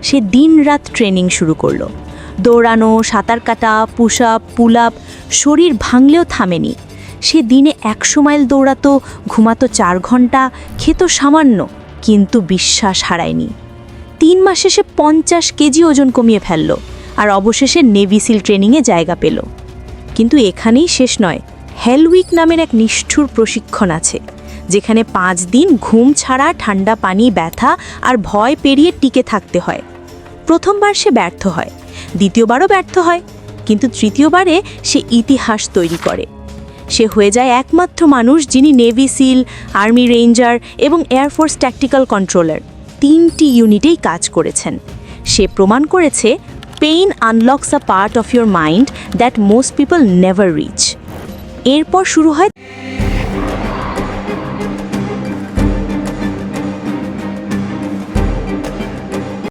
সে দিনরাত ট্রেনিং শুরু করলো। দৌড়ানো, সাঁতার কাটা, পুশ আপ, পুল আপ, শরীর ভাঙলেও থামেনি। সে দিনে 100 মাইল দৌড়াতো, ঘুমাতো 4 ঘন্টা, খেত সামান্য, কিন্তু বিশ্বাস হারায়নি। 3 মাসে সে 50 কেজি ওজন কমিয়ে ফেলল, আর অবশেষে নেভি সিল ট্রেনিংয়ে জায়গা পেল। কিন্তু এখানেই শেষ নয়। হেল উইক নামের এক নিষ্ঠুর প্রশিক্ষণ আছে, যেখানে 5 দিন ঘুম ছাড়া, ঠান্ডা পানি, ব্যথা আর ভয় পেরিয়ে টিকে থাকতে হয়। প্রথমবার সে ব্যর্থ হয়, দ্বিতীয়বারও ব্যর্থ হয়, কিন্তু তৃতীয়বারে সে ইতিহাস তৈরি করে। সে হয়ে যায় একমাত্র মানুষ যিনি নেভি সিল, আর্মি রেঞ্জার এবং এয়ারফোর্স ট্যাকটিক্যাল কন্ট্রোলার 3টি ইউনিটেই কাজ করেছেন। সে প্রমাণ করেছে pain unlocks a part of your mind that most people never reach. এরপর শুরু হয়